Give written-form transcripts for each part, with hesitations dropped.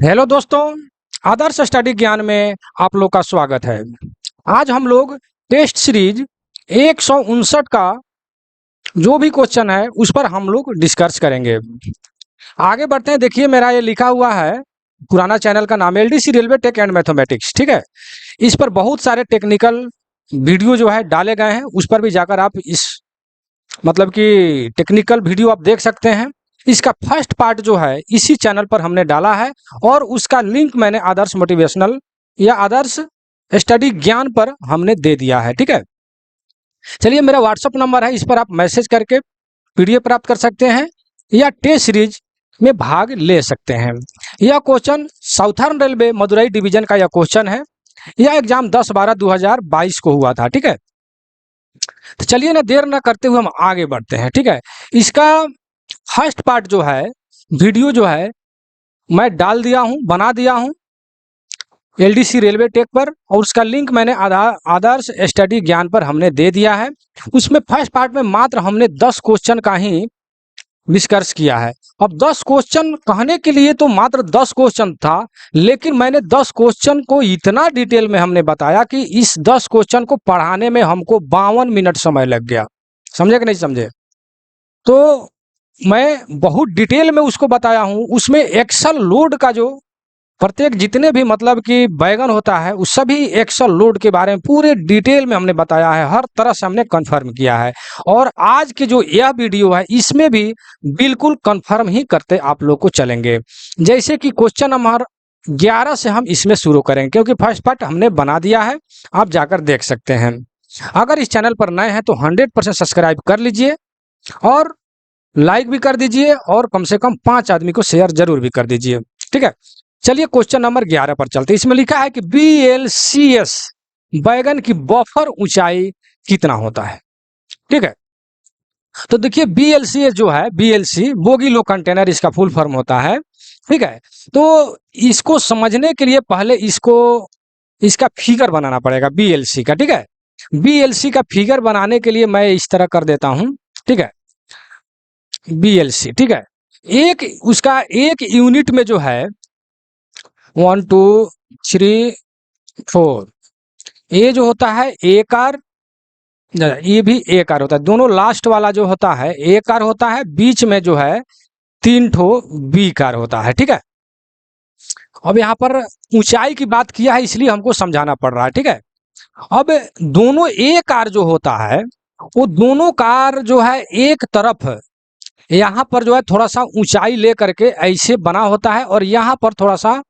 Hello दोस्तों, आदर्श study ज्ञान में आप लोग का स्वागत है। आज हम लोग टेस्ट सीरीज 159 का जो भी क्वेश्चन है उस पर हम लोग डिस्कस करेंगे। आगे बढ़ते हैं। देखिए, मेरा ये लिखा हुआ है, पुराना चैनल का नाम LDC railway tech and mathematics, ठीक है। इस पर बहुत सारे टेक्निकल वीडियो जो है डाले गए हैं, उस पर भी जाकर आप इस मतलब कि टेक्निकल वीडियो आप देख सकते हैं। इसका फर्स्ट पार्ट जो है इसी चैनल पर हमने डाला है और उसका लिंक मैंने आदर्श मोटिवेशनल या आदर्श स्टडी ज्ञान पर हमने दे दिया है, ठीक है। चलिए, मेरा व्हाट्सअप नंबर है, इस पर आप मैसेज करके पीडीएफ प्राप्त कर सकते हैं या टेस्ट सीरीज में भाग ले सकते हैं। यह question southern railway Madurai division का यह क्वेश्चन है। यह एग्जाम 10/12/2022 को हुआ था, ठीक है। तो चलिए ना, देर ना करते हुए हम आगे बढ़ते हैं, ठीक है। इसका फर्स्ट पार्ट जो है वीडियो जो है मैं डाल दिया हूं, बना दिया हूं एलडीसी रेलवे टेक पर, और उसका लिंक मैंने आदर्श स्टडी ज्ञान पर हमने दे दिया है। उसमें फर्स्ट पार्ट में मात्र हमने 10 क्वेश्चन का ही डिस्कस किया है। अब 10 क्वेश्चन कहने के लिए तो मात्र 10 क्वेश्चन था, लेकिन मैंने 10 क्वेश्चन को इतना डिटेल में हमने बताया कि इस 10 क्वेश्चन को पढ़ाने में हमको 52 मिनट समय लग गया। समझे कि नहीं समझे? तो मैं बहुत डिटेल में उसको बताया हूँ। उसमें एक्सल लोड का जो प्रत्येक जितने भी मतलब कि बैगन होता है उस सभी एक्सल लोड के बारे में पूरे डिटेल में हमने बताया है, हर तरह से हमने कंफर्म किया है। और आज के जो यह वीडियो है इसमें भी बिल्कुल कंफर्म ही करते आप लोग को चलेंगे। जैसे कि क्वेश्चन नंबर 11 से हम इसमें शुरू करेंगे, क्योंकि फर्स्ट पार्ट हमने बना दिया है, आप जाकर देख सकते हैं। अगर इस चैनल पर नए हैं तो 100% सब्सक्राइब कर लीजिए और लाइक भी कर दीजिए और कम से कम 5 आदमी को शेयर जरूर भी कर दीजिए, ठीक है। चलिए क्वेश्चन नंबर 11 पर चलते हैं। इसमें लिखा है कि BLCS बैगन की बफर ऊंचाई कितना होता है, ठीक है। तो देखिए, BLCS जो है, BLC बोगी लो कंटेनर इसका फुल फॉर्म होता है, ठीक है। तो इसको समझने के लिए पहले इसका फिगर बनाना पड़ेगा BLC का, ठीक है। BLC का फिगर बनाने के लिए मैं इस तरह कर देता हूं, ठीक है। BLC, ठीक है। उसका एक यूनिट में जो है 1 2 3 4, ये जो होता है ए कार, ये भी ए कार होता है। दोनों लास्ट वाला जो होता है ए कार होता है, बीच में जो है 3 ठो बी कार होता है, ठीक है। अब यहाँ पर ऊंचाई की बात किया है इसलिए हमको समझाना पड़ रहा है, ठीक है। अब दोनों ए कार जो होता है वो दोनों कार जो है एक तरफ यहाँ पर जो है थोड़ा सा ऊंचाई ले करके ऐसे बना होता है, और यहाँ पर थोड़ा सा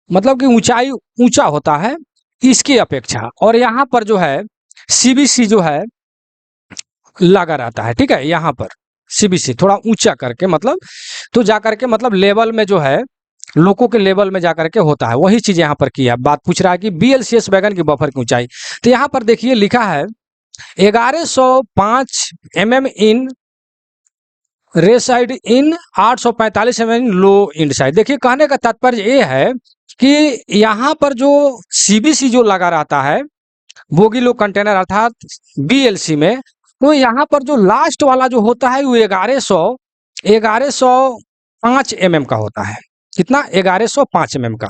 मतलब कि ऊंचाई ऊंचा होता है इसकी अपेक्षा, और यहाँ पर जो है सीबीसी जो है लगा रहता है, ठीक है। यहाँ पर सीबीसी थोड़ा ऊंचा करके मतलब तो जा करके मतलब लेवल में जो है लोगों के लेवल में जाकर के होता है, वही चीज यहाँ पर किया। बात पूछ रहा है कि BLCS बैगन की बफर की ऊंचाई। तो यहाँ पर देखिए लिखा है 1105 mm in ray side in 845 mm in low end side. देखिए, कहने का तात्पर्य ये है कि यहाँ पर जो सीबीसी जो लगा रहता है बोगी लो कंटेनर अर्थात BLC में, तो यहाँ पर जो लास्ट वाला जो होता है वो 1105 mm का होता है। कितना? 1105 mm का,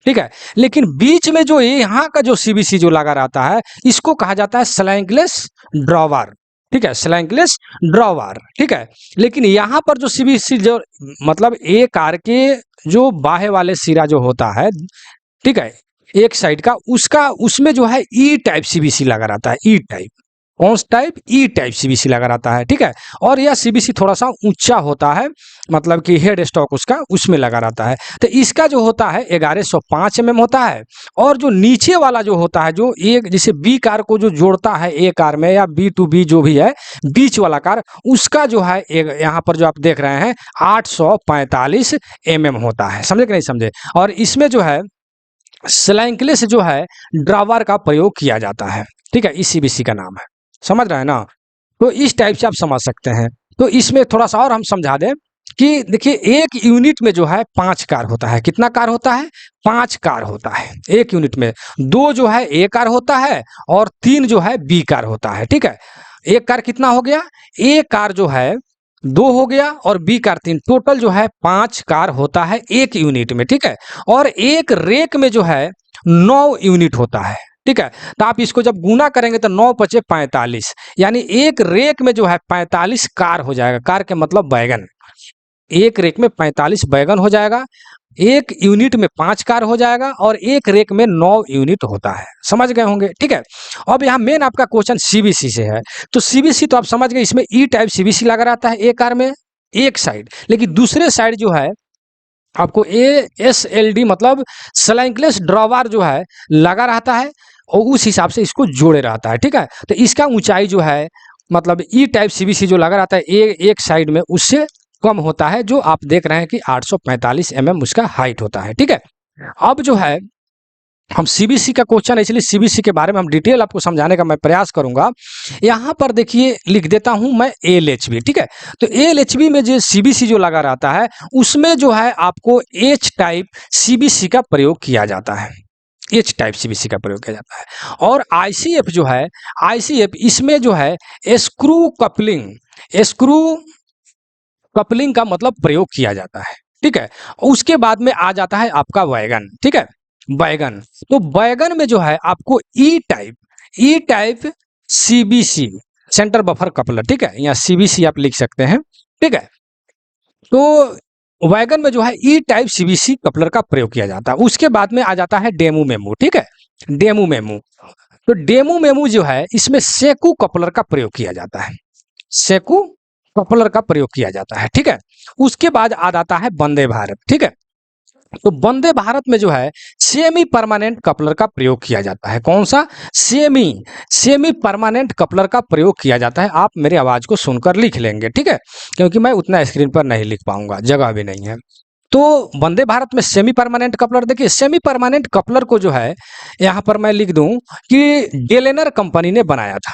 ठीक है। लेकिन बीच में जो यहाँ का जो सीबीसी जो लगा रहता है इसको कहा जाता है स्लैंकलेस ड्रॉवर, ठीक है। स्लैंकलेस ड्रॉवर, ठीक है। लेकिन यहाँ पर जो सीबीसी जो मतलब ए कार के जो बाहे वाले सिरा जो होता है, ठीक है, एक साइड का उसका उसमें जो है ई टाइप सीबीसी लगा रहता है। ई टाइप कौन टाइप? ई टाइप सीबीसी लगा रहता है, ठीक है। और यह सीबीसी थोड़ा सा ऊंचा होता है, मतलब कि हेड स्टॉक उसका उसमें लगा रहता है। तो इसका जो होता है 1105 mm होता है, और जो नीचे वाला जो होता है जो एक जैसे बी कार को जो जोड़ता है ए कार में या बी टू बी जो भी है बीच वाला कार, उसका जो है यहाँ पर जो आप देख रहे हैं 845 mm होता है। समझे कि नहीं समझे? और इसमें जो है स्लैंकलेस जो है ड्रावर का प्रयोग किया जाता है, ठीक है। इस सीबीसी का नाम है, समझ रहे हैं ना? तो इस टाइप से आप समझ सकते हैं। तो इसमें थोड़ा सा और हम समझा दें कि देखिए, एक यूनिट में जो है 5 कार होता है। कितना कार होता है? 5 कार होता है एक यूनिट में। 2 जो है ए कार होता है और 3 जो है बी कार होता है, ठीक है। एक कार कितना हो गया? ए कार जो है 2 हो गया और बी कार 3, टोटल जो है 5 कार होता है एक यूनिट में, ठीक है। और एक रेक में जो है 9 यूनिट होता है, ठीक है। तो आप इसको जब गुना करेंगे तो 9 पचे 45, यानी एक रेक में जो है 45 कार हो जाएगा। कार के मतलब बैगन, एक रेक में 45 बैगन हो जाएगा, एक यूनिट में 5 कार हो जाएगा और एक रेक में 9 यूनिट होता है। समझ गए होंगे, ठीक है। अब यहाँ मेन आपका क्वेश्चन सीबीसी से है, तो सीबीसी तो आप समझ गए, इसमें ई टाइप सीबीसी लगा रहता है एक कार में एक साइड, लेकिन दूसरे साइड जो है आपको ASLD मतलब स्लैंकलेस ड्रॉवर जो है लगा रहता है और उस हिसाब से इसको जोड़े रहता है, ठीक है। तो इसका ऊंचाई जो है मतलब ई टाइप सीबीसी जो लगा रहता है एक साइड में उससे कम होता है, जो आप देख रहे हैं कि 845 उसका हाइट होता है, ठीक है। अब जो है हम सीबीसी का क्वेश्चन है, इसलिए सीबीसी के बारे में हम डिटेल आपको समझाने का मैं प्रयास करूंगा। यहाँ पर देखिए लिख देता हूं मैं ALHB, ठीक है। तो ALHB में जो सीबीसी जो लगा रहता है उसमें जो है आपको H टाइप सीबीसी का प्रयोग किया जाता है, H टाइप सीबीसी का प्रयोग किया जाता है। और ICF जो है, ICF इसमें जो है स्क्रू कपलिंग का मतलब प्रयोग किया जाता है, ठीक है। उसके बाद में आ जाता है आपका वैगन, ठीक है, बैगन। तो बैगन में जो है आपको E type CBC center buffer coupler, ठीक है, या सीबीसी आप लिख सकते हैं, ठीक है। तो वैगन में जो है ई टाइप सीबीसी कपलर का प्रयोग किया जाता है। उसके बाद में आ जाता है डेमू मेमू, ठीक है, डेमू मेमू। तो डेमू मेमू जो है इसमें सेकू कपलर का प्रयोग किया जाता है, सेकू कपलर का प्रयोग किया जाता है, ठीक है। उसके बाद आ जाता है वंदे भारत, ठीक है। तो वंदे भारत में जो है सेमी परमानेंट कपलर का प्रयोग किया जाता है। कौन सा? सेमी परमानेंट कपलर का प्रयोग किया जाता है। आप मेरी आवाज को सुनकर लिख लेंगे, ठीक है, क्योंकि मैं उतना स्क्रीन पर नहीं लिख पाऊंगा, जगह भी नहीं है। तो वंदे भारत में सेमी परमानेंट कपलर, देखिए सेमी परमानेंट कपलर को जो है यहाँ पर मैं लिख दूं कि डेलेनर कंपनी ने बनाया था।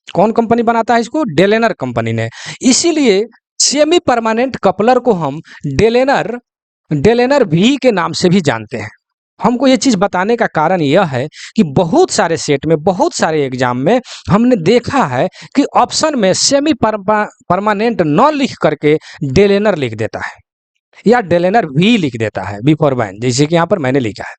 कौन कंपनी बनाता है इसको? डेलेनर कंपनी ने। इसीलिए सेमी परमानेंट कपलर को हम डेलेनर डेलेनर भी के नाम से भी जानते हैं। हमको ये चीज बताने का कारण यह है कि बहुत सारे सेट में, बहुत सारे एग्जाम में हमने देखा है कि ऑप्शन में सेमी परमानेंट न लिख करके डेलेनर लिख देता है या डेलेनर भी लिख देता है बिफोर वैन, जैसे कि यहाँ पर मैंने लिखा है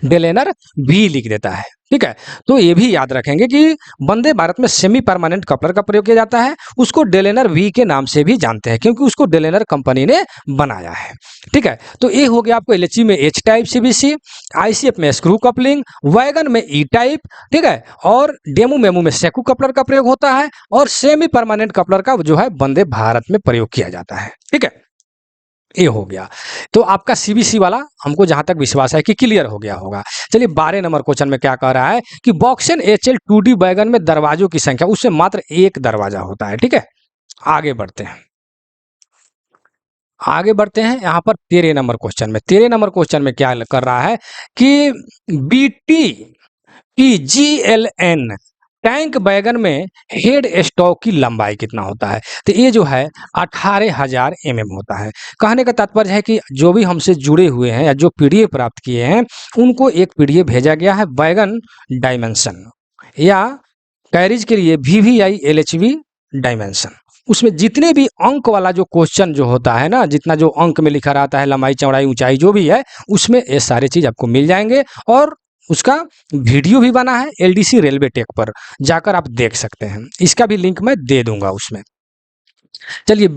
डेलेनर भी लिख देता है, ठीक है। तो ये भी याद रखेंगे कि वंदे भारत में सेमी परमानेंट कपलर का प्रयोग किया जाता है, उसको डेलेनर वी के नाम से भी जानते हैं क्योंकि उसको डेलेनर कंपनी ने बनाया है, ठीक है। तो ये हो गया आपको एलएचबी में एच टाइप सीबीसी, आईसीएफ में स्क्रू कपलिंग, वैगन में ई टाइप, ठीक है, और डेमू मेमू में सेकू कपलर का प्रयोग होता है और सेमी परमानेंट कपलर का जो है वंदे भारत में प्रयोग किया जाता है, ठीक है। ये हो गया। तो आपका सीबीसी वाला हमको जहां तक विश्वास है कि क्लियर हो गया होगा। चलिए 12 नंबर क्वेश्चन में क्या कह रहा है कि बॉक्सन एचएल 2D वैगन में दरवाजों की संख्या, उससे मात्र एक दरवाजा होता है, ठीक है। आगे बढ़ते हैं, यहाँ पर 13 नंबर क्वेश्चन में, 13 नंबर क्वेश्चन में क्या कर रहा है कि BTPGLN टैंक वैगन में हेड स्टॉक की लंबाई कितना होता है? तो ये जो है 18,000 होता है। कहने का तात्पर्य है कि जो भी हमसे जुड़े हुए हैं या जो पीडीएफ प्राप्त किए हैं उनको एक पीडीएफ भेजा गया है वैगन डायमेंशन या कैरिज के लिए VVI LHV डायमेंशन। उसमें जितने भी अंक वाला जो क्वेश्चन जो होता है ना, जितना जो अंक में लिखा रहता है, लंबाई चौड़ाई ऊंचाई जो भी है, उसमें ये सारे चीज आपको मिल जाएंगे और उसका वीडियो भी बना है LDC रेलवे टेक पर, जाकर आप देख सकते हैं। इसका भी लिंक मैं दे दूंगा उसमें। चलिए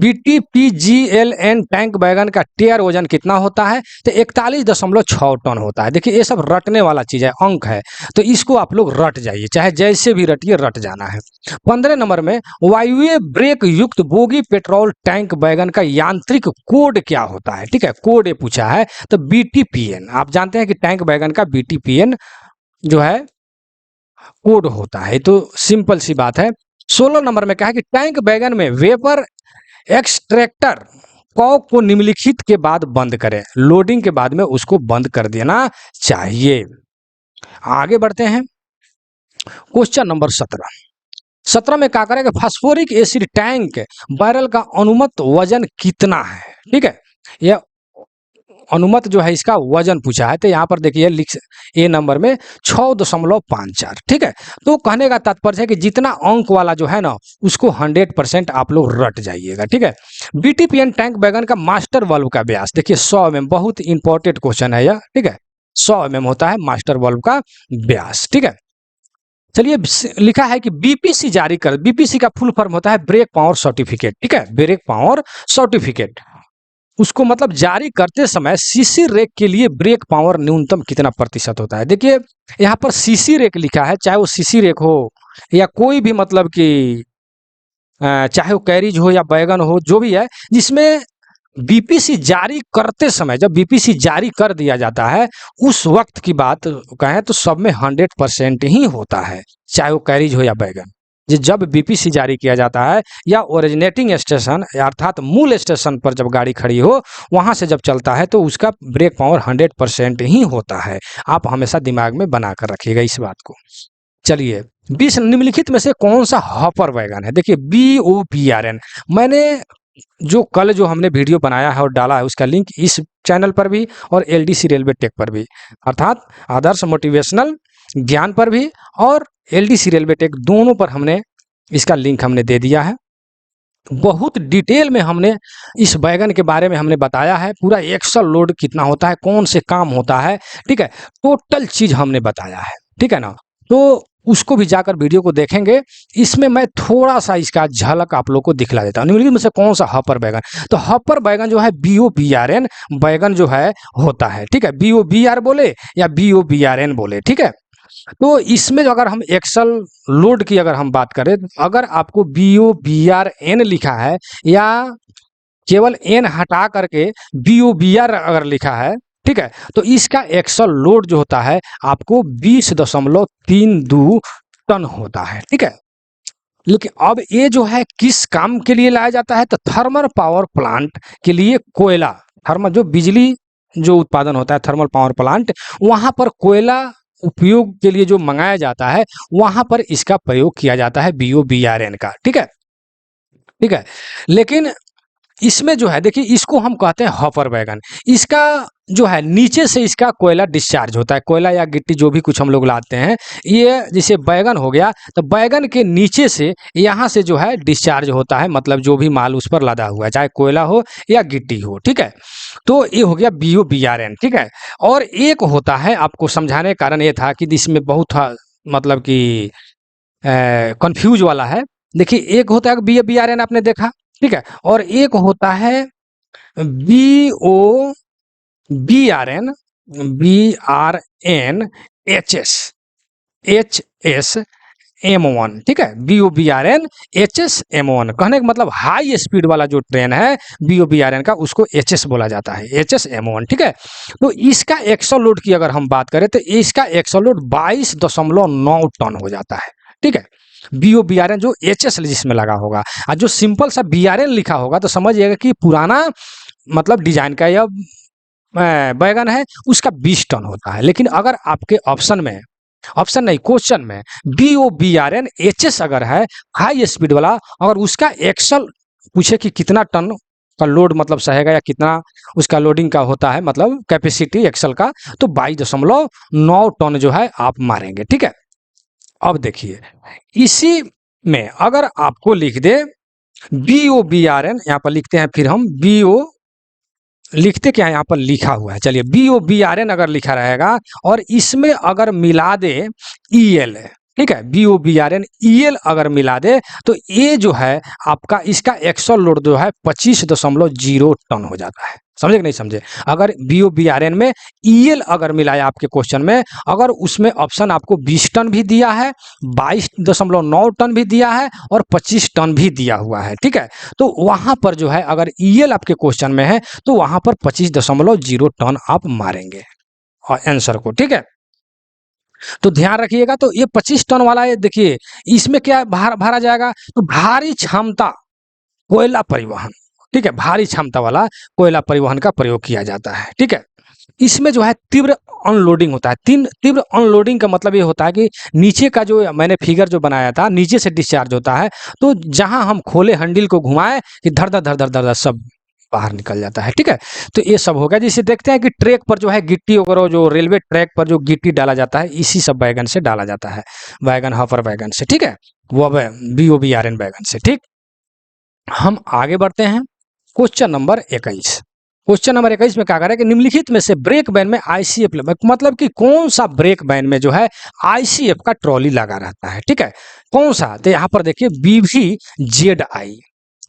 BTPGLN टैंक वैगन का टेयर वजन कितना होता है? तो 41.6 टन होता है। देखिए ये सब रटने वाला चीज है, अंक है, तो इसको आप लोग रट जाइए, चाहे जैसे भी रटिए, रट जाना है। 15 नंबर में वायुव्य ब्रेक युक्त बोगी पेट्रोल टैंक वैगन का यांत्रिक कोड क्या होता है? ठीक है, कोड ये पूछा है। तो BTPN, आप जानते हैं कि टैंक वैगन का BTPN जो है कोड होता है, तो सिंपल सी बात है। 16 नंबर में क्या है कि टैंक वैगन में वेपर एक्सट्रैक्टर कॉक को निम्नलिखित के बाद बंद करें। लोडिंग के बाद में उसको बंद कर देना चाहिए। आगे बढ़ते हैं, क्वेश्चन नंबर 17 में क्या करेंगे? फास्फोरिक एसिड टैंक बैरल का अनुमत वजन कितना है? ठीक है, यह अनुमत जो है इसका वजन पूछा है, तो यहाँ पर देखिए लिख ए नंबर में 6.54, ठीक है। तो कहने का तात्पर्य है कि जितना अंक वाला जो है ना उसको 100% आप लोग रट जाइएगा, ठीक है। बीटीपीएन टैंक बैगन का मास्टर वाल्व का व्यास देखिए 100 mm, बहुत इंपॉर्टेंट क्वेश्चन है यह, ठीक है। 100 mm होता है मास्टर वाल्व का व्यास, ठीक है। चलिए लिखा है कि बीपीसी जारी कर, बीपीसी का फुल फॉर्म होता है ब्रेक पावर सर्टिफिकेट, ठीक है, ब्रेक पावर सर्टिफिकेट। उसको मतलब जारी करते समय सीसी रेक के लिए ब्रेक पावर न्यूनतम कितना प्रतिशत होता है। देखिए यहाँ पर सीसी रेक लिखा है, चाहे वो सीसी रेक हो या कोई भी मतलब कि चाहे वो कैरिज हो या बैगन हो, जो भी है, जिसमें बीपीसी जारी करते समय, जब बीपीसी जारी कर दिया जाता है उस वक्त की बात कहें तो सब में 100% ही होता है, चाहे वो कैरिज हो या बैगन। जब बीपीसी जारी किया जाता है या ओरिजिनेटिंग स्टेशन अर्थात मूल स्टेशन पर जब गाड़ी खड़ी हो वहां से जब चलता है तो उसका ब्रेक पावर 100% ही होता है। आप हमेशा दिमाग में बना कर रखिएगा इस बात को। चलिए 20 निम्नलिखित में से कौन सा हॉपर वैगन है। देखिए BOPRN, मैंने जो कल जो हमने वीडियो बनाया है और डाला है उसका लिंक इस चैनल पर भी और LDC रेलवे टेक पर भी, अर्थात आदर्श मोटिवेशनल ज्ञान पर भी और LDC रेलवे टेक दोनों पर हमने इसका लिंक हमने दे दिया है। बहुत डिटेल में हमने इस बैगन के बारे में हमने बताया है, पूरा एक्सल लोड कितना होता है, कौन से काम होता है, ठीक है, टोटल चीज हमने बताया है, ठीक है ना। तो उसको भी जाकर वीडियो को देखेंगे। इसमें मैं थोड़ा सा इसका झलक आप लोग को दिखला देता हूँ। निम्नलिखित में से कौन सा हॉपर बैगन, तो हॉपर बैगन जो है BOPRN बैगन जो है होता है, ठीक है, BOBR बोले या BOPRN बोले, ठीक है। तो इसमें जो अगर हम एक्सल लोड की अगर हम बात करें, अगर आपको BOBRN लिखा है या केवल एन हटा करके BOBR अगर लिखा है, ठीक है, तो इसका एक्सल लोड जो होता है आपको 20.32 टन होता है, ठीक है। लेकिन अब ये जो है किस काम के लिए लाया जाता है, तो थर्मल पावर प्लांट के लिए कोयला, थर्मल जो बिजली जो उत्पादन होता है थर्मल पावर प्लांट, वहां पर कोयला उपयोग के लिए जो मंगाया जाता है वहां पर इसका प्रयोग किया जाता है BOBRN का, ठीक है, ठीक है। लेकिन इसमें जो है देखिए इसको हम कहते हैं हॉपर बैगन। इसका जो है नीचे से इसका कोयला डिस्चार्ज होता है, कोयला या गिट्टी जो भी कुछ हम लोग लाते हैं, ये जैसे बैगन हो गया तो बैगन के नीचे से यहाँ से जो है डिस्चार्ज होता है, मतलब जो भी माल उस पर लदा हुआ है चाहे कोयला हो या गिट्टी हो, ठीक है। तो ये हो गया BOBRN, ठीक है। और एक होता है, आपको समझाने का कारण ये था कि इसमें बहुत मतलब कि कंफ्यूज वाला है। देखिए एक होता है BOBRN आपने देखा, ठीक है, और एक होता है BOBRN HS M1, ठीक है, BOBRN HSM1। कहने का मतलब हाई स्पीड वाला जो ट्रेन है BOBRN का उसको HS बोला जाता है, HSM1, ठीक है। तो इसका एक्सल लोड की अगर हम बात करें तो इसका एक्सल लोड 22.9 टन हो जाता है, ठीक है। BOBRN जो HS जिसमें लगा होगा, और जो सिंपल सा BRN लिखा होगा तो समझिएगा कि पुराना मतलब डिजाइन का यह बैगन है, उसका 20 टन होता है। लेकिन अगर आपके ऑप्शन में, ऑप्शन नहीं क्वेश्चन में BOBRN HS अगर है हाई स्पीड वाला, अगर उसका एक्सल पूछे कि कितना टन का लोड मतलब सहेगा या कितना उसका लोडिंग का होता है मतलब कैपेसिटी एक्सल का, तो 22.9 टन जो है आप मारेंगे, ठीक है। अब देखिए इसी में अगर आपको लिख दे BOBRN, यहाँ पर लिखते हैं, फिर हम लिखते क्या है, यहाँ पर लिखा हुआ है, चलिए BOBRN अगर लिखा रहेगा और इसमें अगर मिला दे EL, ठीक है, BOBRN EL अगर मिला दे तो ये जो है आपका इसका एक्सल लोड जो है 25.0 टन हो जाता है। समझे कि नहीं समझे। अगर BOBRN में EL अगर मिलाया आपके क्वेश्चन में, अगर उसमें ऑप्शन आपको 20 टन भी दिया है, 22.9 टन भी दिया है और 25 टन भी दिया हुआ है, ठीक है, तो वहां पर जो है अगर EL आपके क्वेश्चन में है तो वहां पर 25.0 टन आप मारेंगे और आंसर को, ठीक है। तो ध्यान रखिएगा। तो ये 25 टन वाला है, देखिए इसमें क्या भरा जाएगा, तो भारी क्षमता कोयला परिवहन, ठीक है, भारी क्षमता वाला कोयला परिवहन का प्रयोग किया जाता है, ठीक है। इसमें जो है तीव्र अनलोडिंग होता है। तीव्र अनलोडिंग का मतलब ये होता है कि नीचे का जो मैंने फिगर जो बनाया था नीचे से डिस्चार्ज होता है, तो जहां हम खोले हैंडल को घुमाए कि धर धर धर धर धर सब बाहर निकल जाता है। ठीक है, तो ये सब हो गया। जिसे देखते हैं कि ट्रैक पर जो है गिट्टी वगैरह, जो रेलवे ट्रैक पर जो गिट्टी डाला जाता है, इसी सब बैगन से डाला जाता है, बैगन हॉपर बैगन से। ठीक है, वो BOBRN बैगन से। ठीक, हम आगे बढ़ते हैं। Question number 21। क्वेश्चन नंबर 21 में क्या करें कि निम्नलिखित में से ब्रेक बैन में ICF, मतलब कि कौन सा ब्रेक बैन में जो है ICF का ट्रॉली लगा रहता है। ठीक है, कौन सा? तो यहाँ पर देखिए BVZI।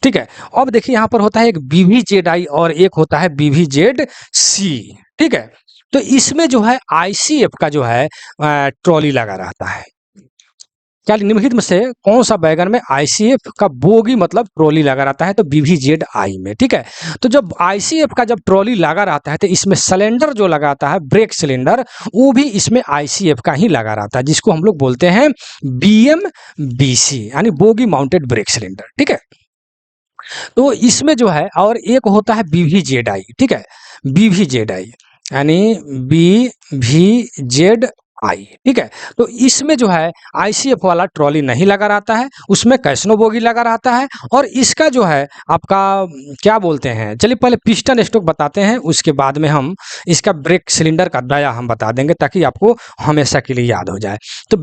ठीक है, अब देखिए यहाँ पर होता है एक BVZI और एक होता है BVZC। ठीक है, तो इसमें जो है ICF का जो है ट्रॉली लगा रहता है। क्या निम्नलिखित में से कौन सा बैगन में ICF का बोगी मतलब ट्रॉली लगा रहता है? तो BVZI में। ठीक है, तो जब ICF का जब ट्रॉली लगा रहता है तो इसमें सिलेंडर जो लगाता है, ब्रेक सिलेंडर, वो भी इसमें ICF का ही लगा रहता है, जिसको हम लोग बोलते हैं BMBC, यानी बोगी माउंटेड ब्रेक सिलेंडर। ठीक है, तो इसमें जो है और एक होता है BVZI। ठीक है, BVZI यानी BVZI। ठीक है, तो इसमें जो है ICF वाला ट्रॉली नहीं लगा रहता है, उसमें कैसनो बोगी लगा रहता है। और इसका जो है आपका क्या बोलते हैं, चलिए पहले पिस्टन स्ट्रोक बताते हैं, उसके बाद में हम इसका ब्रेक सिलेंडर का दाया हम बता देंगे, ताकि आपको हमेशा के लिए याद हो जाए। तो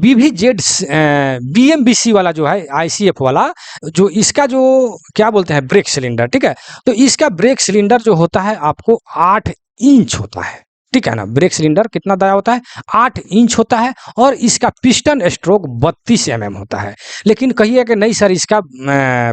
BMBC वाला जो है ICF वाला, जो इसका जो क्या बोलते हैं ब्रेक सिलेंडर। ठीक है, तो इसका ब्रेक सिलेंडर जो होता है आपको 8 इंच होता है। ठीक है ना, ब्रेक सिलेंडर कितना दाया होता है? 8 इंच होता है। और इसका पिस्टन स्ट्रोक 32 mm होता है। लेकिन कहिए कि नहीं सर, इसका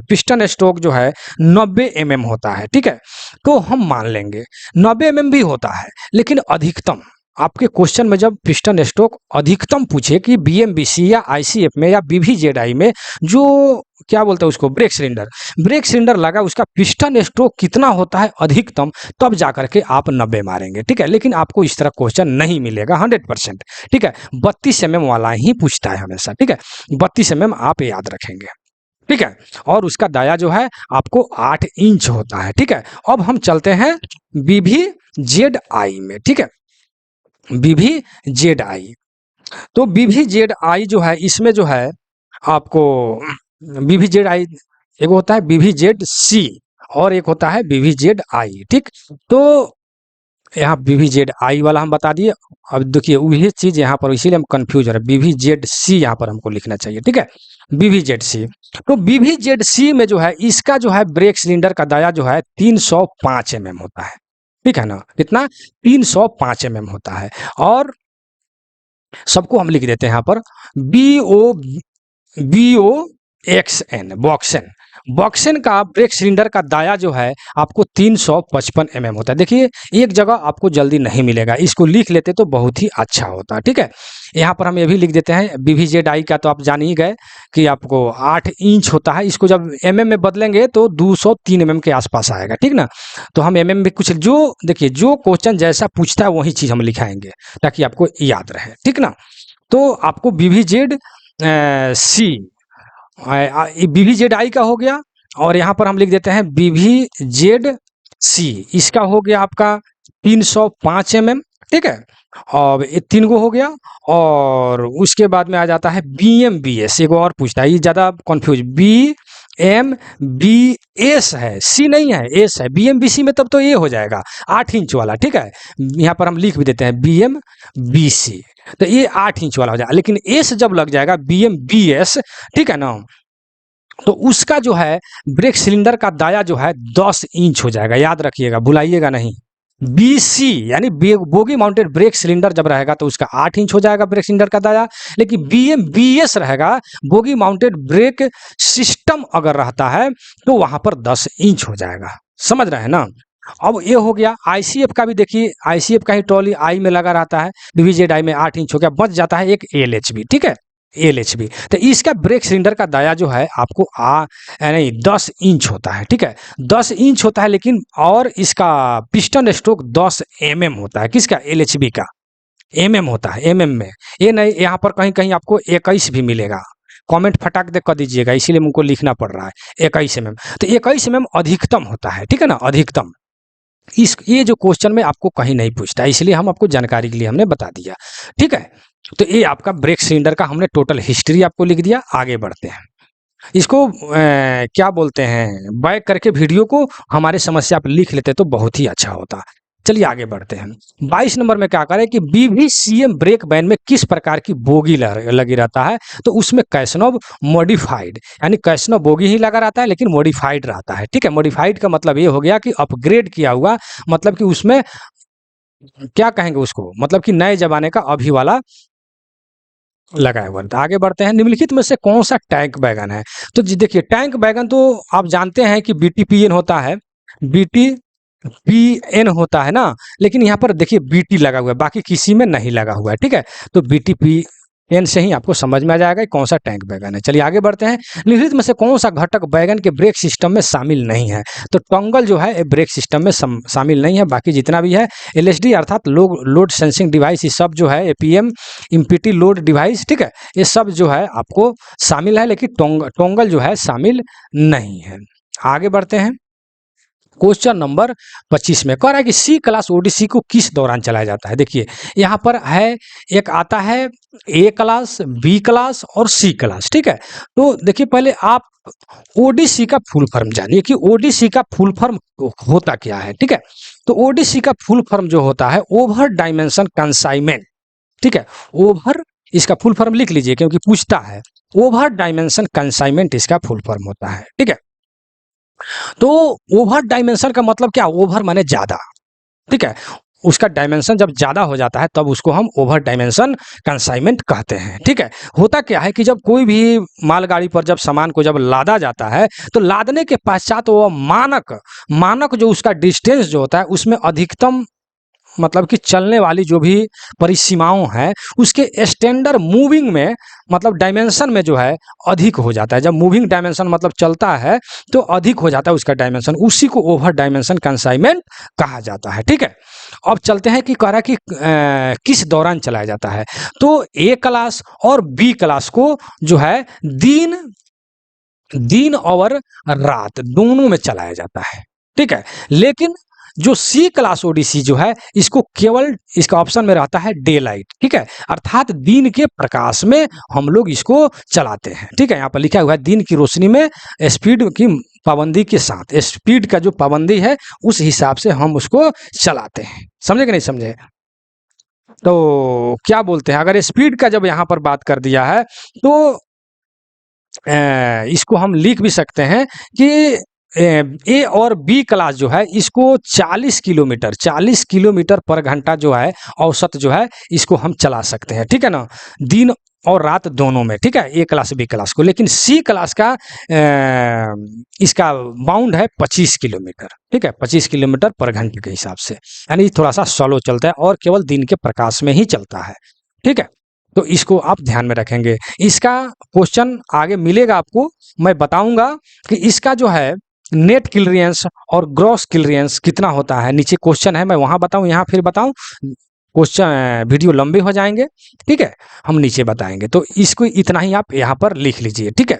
पिस्टन स्ट्रोक जो है 90 mm होता है। ठीक है, तो हम मान लेंगे 90 mm भी होता है, लेकिन अधिकतम आपके क्वेश्चन में जब पिस्टन स्ट्रोक अधिकतम पूछे कि BMBC या ICF में या BVZI में जो क्या बोलते हैं उसको ब्रेक सिलेंडर लगा, उसका पिस्टन स्ट्रोक कितना होता है अधिकतम, तब जाकर के आप 90 मारेंगे। ठीक है, लेकिन आपको इस तरह क्वेश्चन नहीं मिलेगा 100%। ठीक है, 32 mm वाला ही पूछता है हमेशा। ठीक है, 32 mm आप याद रखेंगे। ठीक है, और उसका दाया जो है आपको 8 इंच होता है। ठीक है, अब हम चलते हैं BVZI में। ठीक है, BVZI, तो BVZI जो है इसमें जो है आपको BVZI एक होता है BVZC और एक होता है BVZI। ठीक, तो यहाँ BVZI वाला हम बता दिए। अब देखिए वही चीज यहाँ पर, इसीलिए हम कंफ्यूज हो रहे हैं। BVZC यहाँ पर हमको लिखना चाहिए। ठीक है, BVZC, तो BVZC में जो है इसका जो है ब्रेक सिलेंडर का दाया जो है 305 mm होता है। ठीक है ना, कितना? 305 mm होता है। और सबको हम लिख देते हैं यहाँ पर BOXN, बॉक्सन का ब्रेक सिलेंडर का दाया जो है आपको 355 mm होता है। देखिए एक जगह आपको जल्दी नहीं मिलेगा, इसको लिख लेते तो बहुत ही अच्छा होता। ठीक है, यहाँ पर हम ये भी लिख देते हैं BVZI का, तो आप जान ही गए कि आपको 8 इंच होता है। इसको जब mm में बदलेंगे तो 203 mm के आसपास आएगा। ठीक ना, तो हम mm में कुछ जो देखिए जो क्वेश्चन जैसा पूछता है वही चीज़ हम लिखाएंगे, ताकि आपको याद रहे। ठीक ना, तो आपको BVZC BVZI का हो गया, और यहाँ पर हम लिख देते हैं BVZC, इसका हो गया आपका 305 mm। ठीक है, और ये 3 गो हो गया। और उसके बाद में आ जाता है BMBS, एक और पूछता है, ये ज़्यादा कन्फ्यूज, BMBS है, C नहीं है, S है। BMBC में तब तो ये हो जाएगा 8 इंच वाला। ठीक है, यहाँ पर हम लिख भी देते हैं BMBC, तो ये 8 इंच वाला हो जाएगा। लेकिन S जब लग जाएगा BMBS, ठीक है ना, तो उसका जो है ब्रेक सिलेंडर का दाया जो है 10 इंच हो जाएगा। याद रखिएगा, भुलाइएगा नहीं। BC यानी बोगी माउंटेड ब्रेक सिलेंडर जब रहेगा तो उसका 8 इंच हो जाएगा ब्रेक सिलेंडर का दाया। लेकिन BMBS रहेगा, बोगी माउंटेड ब्रेक सिस्टम अगर रहता है तो वहां पर 10 इंच हो जाएगा। समझ रहे हैं ना। अब ये हो गया। ICF का भी देखिए, ICF का ही ट्रॉली आई में लगा रहता है, BVZI में 8 इंच हो गया, बच जाता है एक LHB। ठीक है, LHB, तो इसका ब्रेक सिलेंडर का दाया जो है आपको नहीं 10 इंच होता है। ठीक है, 10 इंच होता है, लेकिन और इसका पिस्टन स्ट्रोक 10 mm होता है। किसका? LHB का mm होता है, mm में। ये नहीं, यहाँ पर कहीं कहीं आपको 21 भी मिलेगा, कमेंट फटाक दे कर दीजिएगा, इसीलिए मुझको लिखना पड़ रहा है 21 mm। तो 21 mm अधिकतम होता है। ठीक है ना, अधिकतम। ये जो क्वेश्चन में आपको कहीं नहीं पूछता, इसलिए हम आपको जानकारी के लिए हमने बता दिया। ठीक है, तो ये आपका ब्रेक सिलेंडर का हमने टोटल हिस्ट्री आपको लिख दिया। आगे बढ़ते हैं। इसको क्या बोलते हैं, बैक करके वीडियो को हमारे समस्या पे लिख लेते तो बहुत ही अच्छा होता। चलिए आगे बढ़ते हैं। 22 नंबर में क्या करें कि बीवीसीएम ब्रेक वैन में किस प्रकार की बोगी लगी रहता है, तो उसमें कैसनव मॉडिफाइड, यानी कैसनव बोगी ही लगा रहता है लेकिन मॉडिफाइड रहता है। ठीक है, मॉडिफाइड का मतलब ये हो गया कि अपग्रेड किया हुआ, मतलब कि उसमें क्या कहेंगे उसको, मतलब कि नए जमाने का अभी वाला लगाया हुआ था। आगे बढ़ते हैं। निम्नलिखित में से कौन सा टैंक बैगन है, तो जी देखिए टैंक बैगन तो आप जानते हैं कि बीटीपीएन होता है, बीटीपीएन होता है ना, लेकिन यहाँ पर देखिए बीटी लगा हुआ है, बाकी किसी में नहीं लगा हुआ है। ठीक है, तो बीटीपीएन से ही आपको समझ में आ जाएगा कि कौन सा टैंक बैगन है। चलिए आगे बढ़ते हैं। निम्नलिखित में से कौन सा घटक बैगन के ब्रेक सिस्टम में शामिल नहीं है, तो टोंगल जो है ब्रेक सिस्टम में शामिल नहीं है, बाकी जितना भी है एलएसडी अर्थात लोड सेंसिंग डिवाइस, ये सब जो है एपीएम इम्पीटी लोड डिवाइस, ठीक है, ये सब जो है आपको शामिल है, लेकिन टोंगल जो है शामिल नहीं है। आगे बढ़ते हैं। क्वेश्चन नंबर 25 में कह रहा है कि सी क्लास ओडीसी को किस दौरान चलाया जाता है। देखिए यहाँ पर है, एक आता है ए क्लास, बी क्लास और सी क्लास। ठीक है, तो देखिए पहले आप ओडीसी का फुल फॉर्म जानिए कि ओडीसी का फुल फॉर्म होता क्या है। ठीक है, तो ओडीसी का फुल फॉर्म जो होता है ओवर डायमेंशन कंसाइनमेंट। ठीक है, ओवर, इसका फुल फॉर्म लिख लीजिए क्योंकि पूछता है। ओवर डायमेंशन कंसाइनमेंट इसका फुल फॉर्म होता है। ठीक है, तो ओवर डायमेंशन का मतलब क्या, ओवर माने ज्यादा। ठीक है, उसका डायमेंशन जब ज्यादा हो जाता है तब उसको हम ओवर डायमेंशन कंसाइनमेंट कहते हैं। ठीक है, होता क्या है कि जब कोई भी मालगाड़ी पर जब सामान को जब लादा जाता है तो लादने के पश्चात वो मानक मानक जो उसका डिस्टेंस जो होता है उसमें अधिकतम, मतलब कि चलने वाली जो भी परिसीमाओं हैं उसके स्टैंडर्ड मूविंग में, मतलब डायमेंशन में जो है अधिक हो जाता है। जब मूविंग डायमेंशन मतलब चलता है तो अधिक हो जाता है उसका डायमेंशन, उसी को ओवर डायमेंशन कंसाइनमेंट कहा जाता है। ठीक है, अब चलते हैं कि कह रहा है कि किस दौरान चलाया जाता है, तो ए क्लास और बी क्लास को जो है दिन दिन और रात दोनों में चलाया जाता है। ठीक है, लेकिन जो सी क्लास ओडीसी जो है इसको केवल इसका ऑप्शन में रहता है डे लाइट। ठीक है, अर्थात दिन के प्रकाश में हम लोग इसको चलाते हैं। ठीक है, यहाँ पर लिखा हुआ है दिन की रोशनी में स्पीड की पाबंदी के साथ, स्पीड का जो पाबंदी है उस हिसाब से हम उसको चलाते हैं। समझे कि नहीं समझे, तो क्या बोलते हैं, अगर स्पीड का जब यहाँ पर बात कर दिया है तो इसको हम लिख भी सकते हैं कि ए और बी क्लास जो है इसको 40 किलोमीटर पर घंटा जो है औसत जो है इसको हम चला सकते हैं। ठीक है ना, दिन और रात दोनों में। ठीक है, ए क्लास बी क्लास को, लेकिन सी क्लास का इसका बाउंड है 25 किलोमीटर। ठीक है, 25 किलोमीटर पर घंटे के हिसाब से, यानी थोड़ा सा स्लो चलता है और केवल दिन के प्रकाश में ही चलता है। ठीक है, तो इसको आप ध्यान में रखेंगे। इसका क्वेश्चन आगे मिलेगा आपको, मैं बताऊंगा कि इसका जो है नेट क्लियरेंस और ग्रॉस क्लियरेंस कितना होता है। नीचे क्वेश्चन है, मैं वहां बताऊं यहाँ फिर बताऊं, क्वेश्चन वीडियो लंबे हो जाएंगे। ठीक है, हम नीचे बताएंगे, तो इसको इतना ही आप यहाँ पर लिख लीजिए। ठीक है,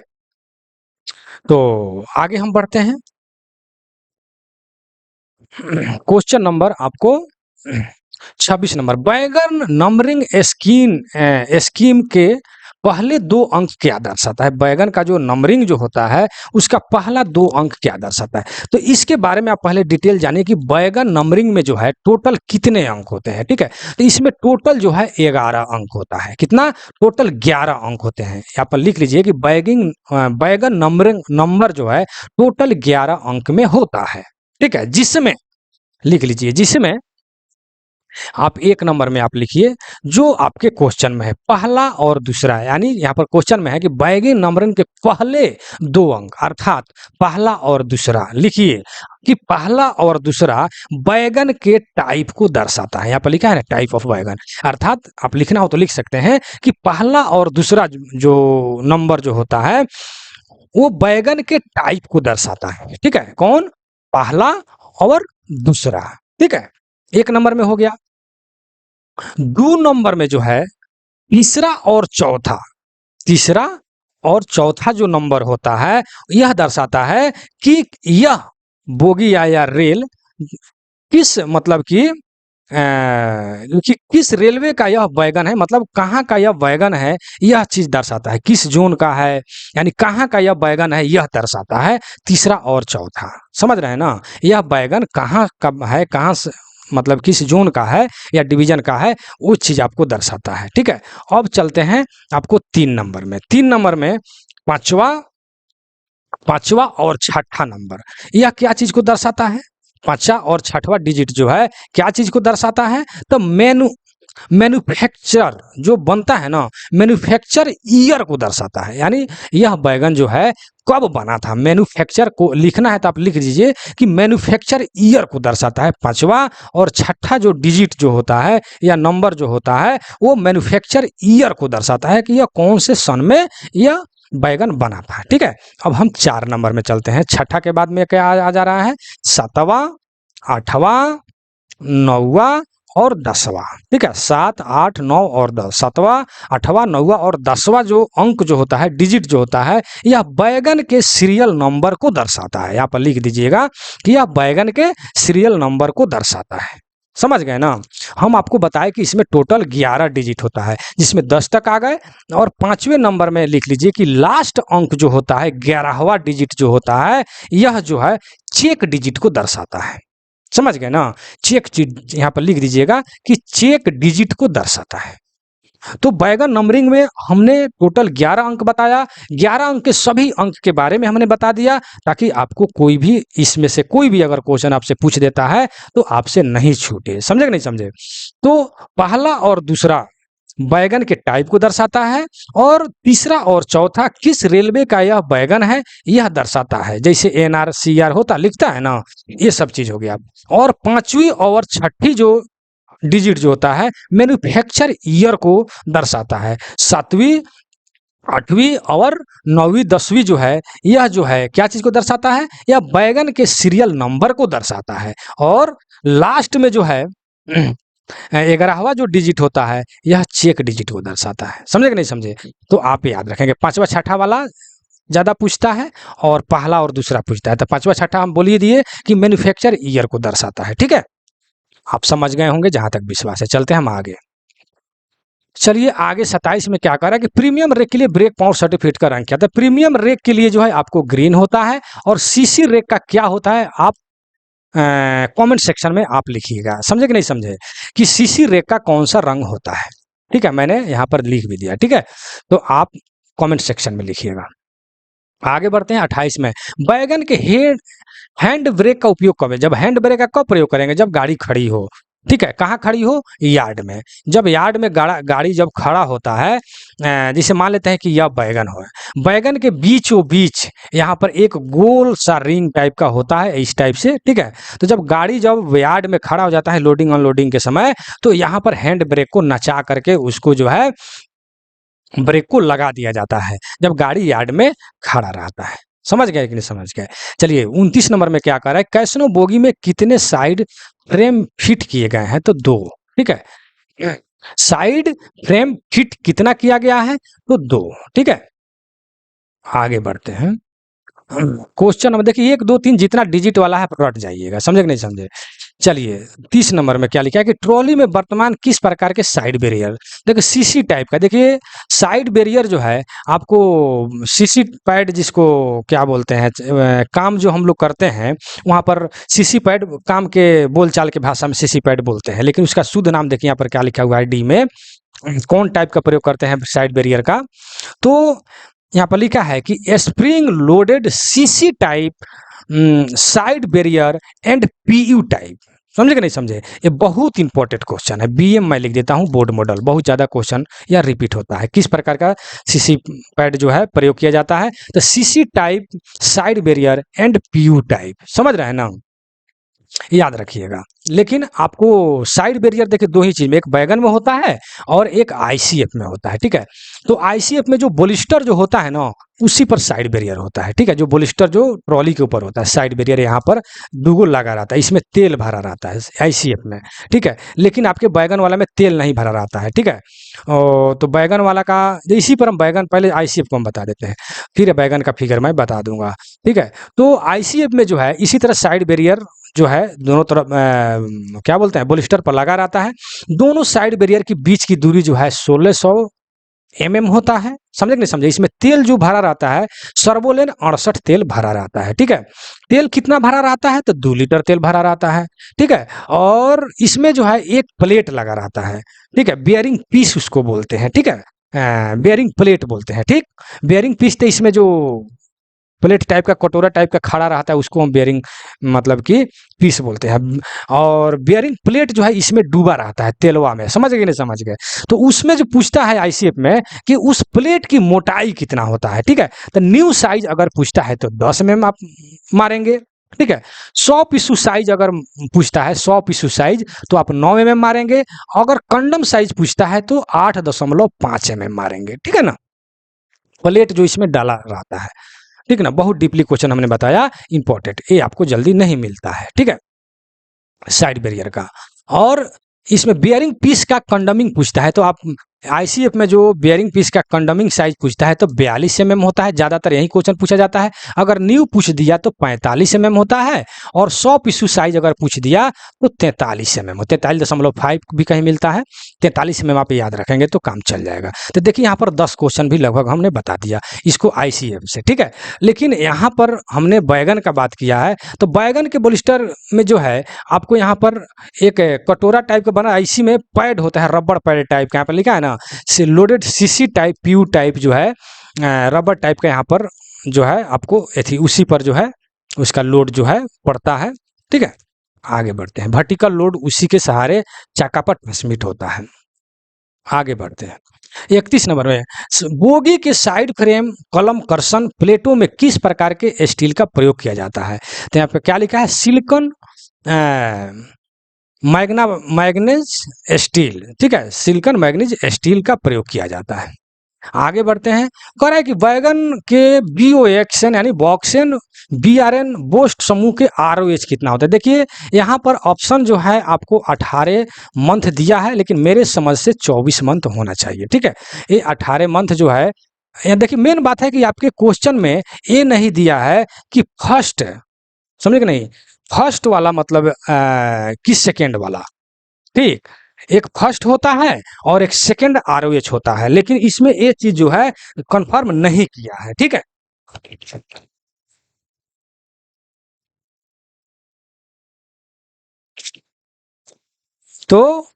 तो आगे हम बढ़ते हैं। क्वेश्चन नंबर आपको 26 नंबर, बैगन नंबरिंग स्कीम के पहले 2 अंक क्या दर्शाता है। बैगन का जो नंबरिंग जो होता है उसका पहला 2 अंक क्या दर्शाता है, तो इसके बारे में आप पहले डिटेल जानिए कि बैगन नंबरिंग में जो है टोटल कितने अंक होते हैं। ठीक है, तो इसमें टोटल जो है 11 अंक होता है। कितना, टोटल 11 अंक होते हैं। यहाँ पर लिख लीजिए कि बैगन नंबरिंग नंबर जो है टोटल 11 अंक में होता है। ठीक है, जिसमें लिख लीजिए, जिसमें आप 1 नंबर में आप लिखिए जो आपके क्वेश्चन में है पहला और दूसरा, यानी यहाँ पर क्वेश्चन में है कि बैगन नंबरिंग के पहले 2 अंक अर्थात पहला और दूसरा लिखिए कि पहला और दूसरा बैगन के टाइप को दर्शाता है। यहाँ पर लिखा है ना टाइप ऑफ बैगन, अर्थात आप लिखना हो तो लिख सकते हैं कि पहला और दूसरा जो नंबर जो होता है वो बैगन के टाइप को दर्शाता है। ठीक है, कौन, पहला और दूसरा। ठीक है, 1 नंबर में हो गया। 2 नंबर में जो है तीसरा और चौथा, तीसरा और चौथा जो नंबर होता है यह दर्शाता है कि यह बोगी या रेल किस, मतलब कि कि किस रेलवे का यह वैगन है, मतलब कहाँ का यह वैगन है, यह चीज दर्शाता है। किस जोन का है, यानी कहाँ का यह वैगन है, यह दर्शाता है। तीसरा और चौथा, समझ रहे हैं ना, यह वैगन कहाँ का है, कहाँ से, मतलब किस जोन का है या डिवीजन का है, वो चीज आपको दर्शाता है। ठीक है, अब चलते हैं आपको 3 नंबर में। 3 नंबर में पांचवा पांचवा और छठा नंबर, यह क्या चीज को दर्शाता है? पांचवा और छठवा डिजिट जो है क्या चीज को दर्शाता है? तो मैन्युफैक्चर जो बनता है ना, मैन्युफैक्चर ईयर को दर्शाता है। यानी यह बैगन जो है कब बना था, मैन्युफैक्चर को लिखना है तो आप लिख दीजिए कि मैन्युफैक्चर ईयर को दर्शाता है। पांचवा और छठा जो डिजिट जो होता है या नंबर जो होता है, वो मैन्युफैक्चर ईयर को दर्शाता है कि यह कौन से सन में यह बैगन बना था। ठीक है, अब हम 4 नंबर में चलते हैं। छठा के बाद में क्या आ जा रहा है? सातवां, आठवां, नौवा और 10वां। ठीक है, 7, 8, 9 और 10, 7वां, 8वां, 9वां और 10वां जो अंक जो होता है, डिजिट जो होता है, यह बैगन के सीरियल नंबर को दर्शाता है। यहाँ पर लिख दीजिएगा कि यह बैगन के सीरियल नंबर को दर्शाता है। समझ गए ना? हम आपको बताएं कि इसमें टोटल 11 डिजिट होता है, जिसमें 10 तक आ गए। और 5वें नंबर में लिख लीजिए कि लास्ट अंक जो होता है, 11वां डिजिट जो होता है, यह जो है चेक डिजिट को दर्शाता है। समझ गए ना? चेक, यहाँ पर लिख दीजिएगा कि चेक डिजिट को दर्शाता है। तो बैगन नंबरिंग में हमने टोटल 11 अंक बताया। 11 अंक के सभी अंक के बारे में हमने बता दिया, ताकि आपको कोई भी इसमें से कोई भी अगर क्वेश्चन आपसे पूछ देता है तो आपसे नहीं छूटे। समझे कि नहीं समझे? तो पहला और दूसरा बैगन के टाइप को दर्शाता है, और तीसरा और चौथा किस रेलवे का यह बैगन है, यह दर्शाता है। जैसे NRCR होता लिखता है ना, ये सब चीज हो गया। और पांचवी और छठी जो डिजिट जो होता है, मैन्युफैक्चर ईयर को दर्शाता है। 7वीं, 8वीं और 9वीं, 10वीं जो है, यह जो है क्या चीज को दर्शाता है? यह बैगन के सीरियल नंबर को दर्शाता है। और लास्ट में जो है 11वां जो डिजिट होता है, यह चेक डिजिट को दर्शाता है। समझे कि नहीं समझे? तो आप याद रखेंगे, पांचवा छठा वाला ज्यादा पूछता है और पहला और दूसरा पूछता है। तो पांचवा छठा हम बोलिए दिए कि मैन्युफैक्चर ईयर को दर्शाता है। ठीक है, आप समझ गए होंगे जहां तक विश्वास है। चलते हैं हम आगे। चलिए आगे 27 में क्या कर रहा है कि प्रीमियम रेक के लिए ब्रेक पावर सर्टिफिकेट का रंग क्या था। प्रीमियम रेक के लिए जो है आपको ग्रीन होता है, और सीसी रेक का क्या होता है आप कमेंट सेक्शन में आप लिखिएगा। समझे कि नहीं समझे कि सीसी रेक का कौन सा रंग होता है? ठीक है, मैंने यहाँ पर लिख भी दिया। ठीक है, तो आप कमेंट सेक्शन में लिखिएगा। आगे बढ़ते हैं 28 में। बैगन के हैंड ब्रेक का उपयोग कब है? जब हैंड ब्रेक का कब प्रयोग करेंगे? जब गाड़ी खड़ी हो। ठीक है, कहाँ खड़ी हो? यार्ड में। जब यार्ड में गाड़ी जब खड़ा होता है, जिसे मान लेते हैं कि यह बैगन हो, बैगन के बीचों बीच यहाँ पर एक गोल सा रिंग टाइप का होता है, इस टाइप से। ठीक है, तो जब गाड़ी जब यार्ड में खड़ा हो जाता है लोडिंग अनलोडिंग के समय, तो यहाँ पर हैंड ब्रेक को नचा करके उसको जो है ब्रेक को लगा दिया जाता है, जब गाड़ी यार्ड में खड़ा रहता है। समझ गए कि नहीं समझ गए? चलिए 29 नंबर में क्या कर रहा है? कैसनो बोगी में कितने साइड फ्रेम फिट किए गए हैं? तो 2। ठीक है, साइड फ्रेम फिट कितना किया गया है? तो 2। ठीक है, आगे बढ़ते हैं। क्वेश्चन नंबर देखिए 1, 2, 3 जितना डिजिट वाला है रट जाइएगा। समझे कि नहीं समझे? चलिए 30 नंबर में क्या लिखा है कि ट्रॉली में वर्तमान किस प्रकार के साइड बैरियर? देखिए सीसी टाइप का। देखिए साइड बैरियर जो है आपको सीसी पैड, जिसको क्या बोलते हैं, काम जो हम लोग करते हैं वहाँ पर सीसी पैड, काम के बोलचाल के भाषा में सीसी पैड बोलते हैं, लेकिन उसका शुद्ध नाम देखिए यहाँ पर क्या लिखा हुआ है डी में, कौन टाइप का प्रयोग करते हैं साइड बैरियर का। तो यहाँ पर लिखा है कि spring loaded CC type side barrier and PU type. समझे कि नहीं समझे? ये बहुत इंपॉर्टेंट क्वेश्चन है। बीएम मैं लिख देता हूँ, बोर्ड मॉडल, बहुत ज्यादा क्वेश्चन या रिपीट होता है। किस प्रकार का सीसी पैड जो है प्रयोग किया जाता है? तो CC type, side barrier and PU type. समझ रहे हैं ना? याद रखिएगा। लेकिन आपको साइड बैरियर देखिए 2 ही चीज में, एक बैगन में होता है और एक आईसीएफ में होता है। ठीक है, तो आईसीएफ में जो बोलिस्टर जो होता है ना, उसी पर साइड बैरियर होता है, ठीक है। जो बोलिस्टर जो ट्रॉली के ऊपर होता है, साइड बैरियर यहाँ पर दुगो लगा रहता है, इसमें तेल भरा रहता है आईसीएफ में, ठीक है। लेकिन आपके बैगन वाला में तेल नहीं भरा रहता है, ठीक है। तो बैगन वाला का इसी पर हम बैगन पहले आईसीएफ को हम बता देते हैं, फिर बैगन का फिगर मैं बता दूंगा, ठीक है। तो आईसीएफ में जो है इसी तरह साइड बैरियर जो है दोनों तरफ क्या बोलते हैं बोलिस्टर पर लगा रहता है। दोनों साइड बैरियर की बीच की दूरी जो है 1600 होता है, समझे कि नहीं समझे। इसमें तेल जो भरा रहता है सर्वोलेन 68 तेल भरा रहता है, ठीक है। तेल कितना भरा रहता है तो 2 लीटर तेल भरा रहता है, ठीक है। और इसमें जो है एक प्लेट लगा रहता है, ठीक है। बियरिंग पीस उसको बोलते हैं, ठीक है। बियरिंग प्लेट बोलते हैं, ठीक। बियरिंग पीस तो इसमें जो प्लेट टाइप का कटोरा टाइप का खड़ा रहता है उसको हम बियरिंग मतलब कि पीस बोलते हैं। और बियरिंग प्लेट जो है इसमें डूबा रहता है तेलवा में, समझ गए नहीं समझ गए। तो उसमें जो पूछता है आईसीएफ में कि उस प्लेट की मोटाई कितना होता है, ठीक है। तो न्यू साइज अगर पूछता है तो 10 आप मारेंगे, ठीक है। 100 पिसू साइज अगर पूछता है 100 पिसू साइज तो आप 9 मारेंगे। अगर कंडम साइज पूछता है तो 8.5 मारेंगे, ठीक है ना। प्लेट जो इसमें डाला रहता है, ठीक है ना। बहुत डीपली क्वेश्चन हमने बताया, इंपॉर्टेंट, ये आपको जल्दी नहीं मिलता है, ठीक है, साइड बैरियर का। और इसमें बियरिंग पीस का कंडमिंग पूछता है तो आप आईसीएफ में जो बियरिंग पीस का कंडमिंग साइज पूछता है तो 42 होता है, ज्यादातर यही क्वेश्चन पूछा जाता है। अगर न्यू पूछ दिया तो 45 होता है, और 100 पिसू साइज अगर पूछ दिया तो 43 43.5 भी कहीं मिलता है। 43 आप याद रखेंगे तो काम चल जाएगा। तो देखिए यहाँ पर 10 क्वेश्चन भी लगभग हमने बता दिया इसको आईसीएफ से, ठीक है। लेकिन यहाँ पर हमने बैगन का बात किया है, तो बैगन के बोलिस्टर में जो है आपको यहाँ पर एक कटोरा टाइप का बना, इसी में पैड होता है, रबड़ पैड टाइप का, यहाँ पर लिखा है ना loaded CC type PU type जो है रबड़ टाइप का, यहाँ पर जो है आपको एथी उसी पर जो है उसका लोड जो है पड़ता है, ठीक है। आगे बढ़ते हैं, वर्टिकल लोड उसी के सहारे चाका पर ट्रांसमिट होता है। आगे बढ़ते हैं 31 नंबर में, बोगी के साइड फ्रेम कलम कर्षण प्लेटों में किस प्रकार के स्टील का प्रयोग किया जाता है। तो यहाँ पे क्या लिखा है, सिलिकॉन मैग्नीज स्टील, ठीक है, सिलिकॉन मैग्नीज स्टील का प्रयोग किया जाता है। आगे बढ़ते हैं, कह रहा है कि बैगन के बीओएक्सएन यानी बॉक्सेन बीआरएन बोस्ट समूह के आरओएच कितना होता है। देखिए यहाँ पर ऑप्शन जो है आपको 18 मंथ दिया है, लेकिन मेरे समझ से 24 मंथ होना चाहिए, ठीक है। ये 18 मंथ जो है, यहाँ देखिए मेन बात है कि आपके क्वेश्चन में ये नहीं दिया है कि फर्स्ट, समझे कि नहीं, फर्स्ट वाला मतलब किस सेकेंड वाला, ठीक। एक फर्स्ट होता है और एक सेकेंड आरओएच होता है, लेकिन इसमें ये चीज जो है कंफर्म नहीं किया है, ठीक है। तो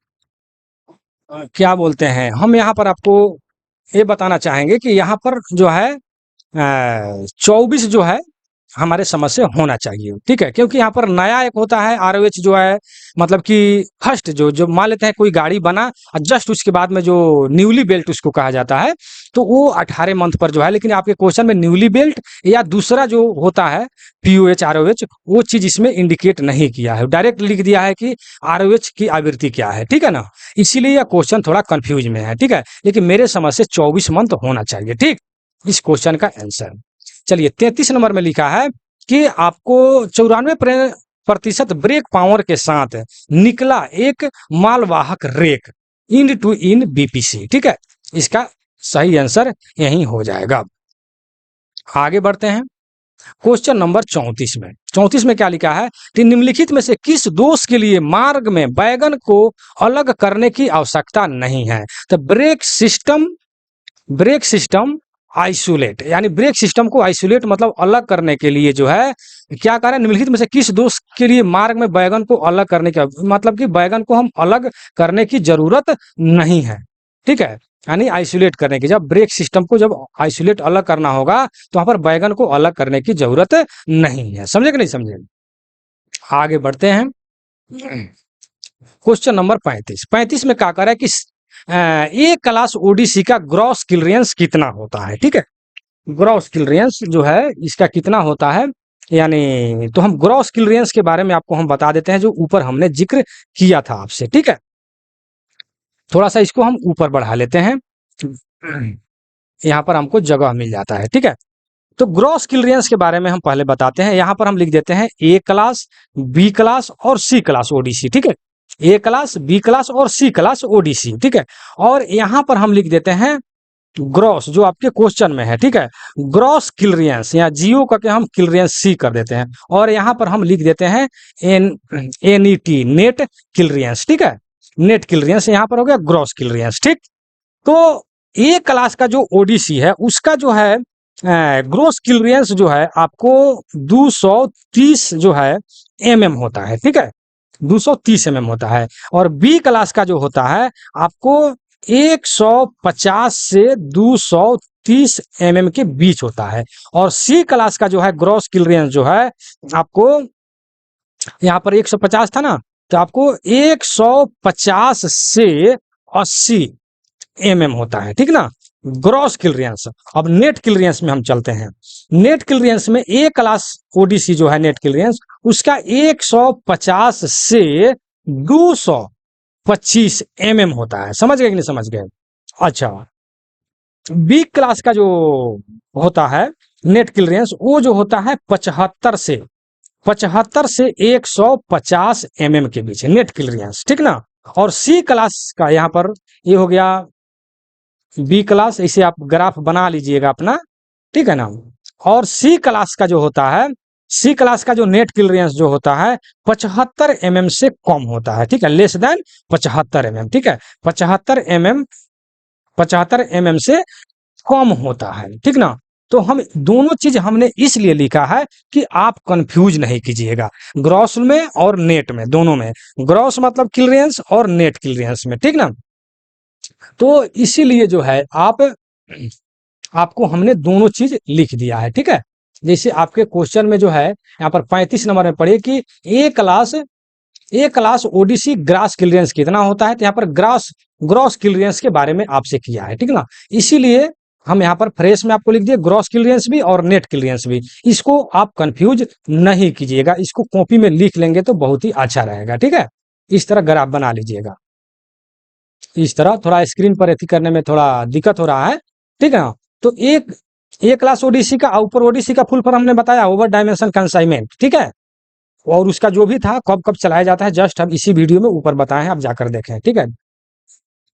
क्या बोलते हैं, हम यहाँ पर आपको ये बताना चाहेंगे कि यहाँ पर जो है 24 जो है हमारे समझ से होना चाहिए, ठीक है। क्योंकि यहाँ पर नया एक होता है आरओएच जो है, मतलब कि फर्स्ट जो जो मान लेते हैं कोई गाड़ी बना और जस्ट उसके बाद में जो न्यूली बेल्ट उसको कहा जाता है, तो वो 18 मंथ पर जो है, लेकिन आपके क्वेश्चन में न्यूली बेल्ट या दूसरा जो होता है पीओएच आरओएच वो चीज इसमें इंडिकेट नहीं किया है, डायरेक्ट लिख दिया है कि आरओएच की आवृत्ति क्या है, ठीक है ना। इसीलिए यह क्वेश्चन थोड़ा कंफ्यूज में है, ठीक है। लेकिन मेरे समझ से 24 मंथ होना चाहिए, ठीक, इस क्वेश्चन का आंसर। चलिए 33 नंबर में लिखा है कि आपको 94% ब्रेक पावर के साथ निकला एक मालवाहक rake in two in BPC, ठीक है। इसका सही आंसर यही हो जाएगा। आगे बढ़ते हैं क्वेश्चन नंबर 34 में। 34 में क्या लिखा है कि निम्नलिखित में से किस दोष के लिए मार्ग में बैगन को अलग करने की आवश्यकता नहीं है। तो ब्रेक सिस्टम आइसोलेट, यानी ब्रेक सिस्टम को आइसोलेट मतलब अलग करने के लिए जो है क्या करें, निम्नलिखित में से किस दोष के लिए मार्ग में बैगन को अलग करने का मतलब कि बैगन को हम अलग करने की जरूरत नहीं है, ठीक है। यानी आइसोलेट करने की, जब ब्रेक सिस्टम को जब आइसोलेट अलग करना होगा तो वहां पर बैगन को अलग करने की जरूरत नहीं है, समझे कि नहीं समझे। आगे बढ़ते हैं क्वेश्चन नंबर 35 में क्या करें कि एक क्लास ओडीसी का ग्रॉस क्लियरेंस कितना होता है, ठीक है। ग्रॉस क्लियरेंस जो है इसका कितना होता है, यानी तो हम ग्रॉस क्लियरेंस के बारे में आपको हम बता देते हैं, जो ऊपर हमने जिक्र किया था आपसे, ठीक है। थोड़ा सा इसको हम ऊपर बढ़ा लेते हैं, यहाँ पर हमको जगह मिल जाता है, ठीक है। तो ग्रॉस क्लियरेंस के बारे में हम पहले बताते हैं। यहाँ पर हम लिख देते हैं ए क्लास, बी क्लास और सी क्लास ओडीसी, ठीक है। ए क्लास, बी क्लास और सी क्लास ओडीसी, ठीक है। और यहाँ पर हम लिख देते हैं ग्रॉस, जो आपके क्वेश्चन में है, ठीक है। ग्रॉस क्लियरेंस, यहाँ जियो करके हम क्लियरेंस सी कर देते हैं, और यहाँ पर हम लिख देते हैं NET, नेट क्लियरेंस, ठीक है। नेट क्लियरेंस यहाँ पर हो गया ग्रॉस क्लियरेंस, ठीक। तो ए क्लास का जो ओडीसी है उसका जो है ग्रॉस क्लियरेंस जो है आपको 230 जो है होता है, ठीक है। 230 होता है। और बी क्लास का जो होता है आपको 150 से 230 के बीच होता है। और सी क्लास का जो है ग्रॉस क्लियरेंस जो है आपको, यहाँ पर 150 था ना, तो आपको 150 से 80 होता है, ठीक ना, ग्रॉस क्लियरेंस। अब नेट क्लियरेंस में हम चलते हैं। नेट क्लियरेंस में ए क्लास ओडीसी जो है नेट क्लियरेंस उसका 150 से 225 होता है। समझ गए कि नहीं समझ गए? अच्छा, बी क्लास का जो होता है नेट क्लियरेंस वो जो होता है 75 से 150 के बीच नेट क्लियरेंस, ठीक ना। और सी क्लास का यहाँ पर ये हो गया बी क्लास, इसे आप ग्राफ बना लीजिएगा अपना, ठीक है ना। और सी क्लास का जो होता है, सी क्लास का जो नेट क्लियरेंस जो होता है 75 से कम होता है, ठीक है, लेस देन 75 ठीक है। 75 से कम होता है, ठीक ना। तो हम दोनों चीज हमने इसलिए लिखा है कि आप कंफ्यूज नहीं कीजिएगा, ग्रॉस में और नेट में, दोनों में। ग्रॉस मतलब क्लियरेंस और नेट क्लियरेंस में, ठीक ना। तो इसीलिए जो है आपको हमने दोनों चीज लिख दिया है, ठीक है। जैसे आपके क्वेश्चन में जो है यहाँ पर 35 नंबर में पढ़िए कि ए क्लास ओडीसी ग्रास क्लियरेंस कितना होता है, तो यहाँ पर ग्रॉस क्लियरेंस के बारे में आपसे किया है, ठीक ना। इसीलिए हम यहाँ पर फ्रेश में आपको लिख दिए ग्रॉस क्लियरेंस भी और नेट क्लियरेंस भी। इसको आप कंफ्यूज नहीं कीजिएगा, इसको कॉपी में लिख लेंगे तो बहुत ही अच्छा रहेगा, ठीक है। इस तरह ग्राफ बना लीजिएगा। इस तरह थोड़ा स्क्रीन पर एथी करने में थोड़ा दिक्कत हो रहा है, ठीक है ना। तो एक क्लास ओडीसी का ऊपर ओडीसी का फुल फॉर्म हमने बताया ओवर डायमेंशन कंसाइनमेंट, ठीक है। और उसका जो भी था कब कब चलाया जाता है जस्ट हम इसी वीडियो में ऊपर बताए हैं, आप जाकर देखें, ठीक है।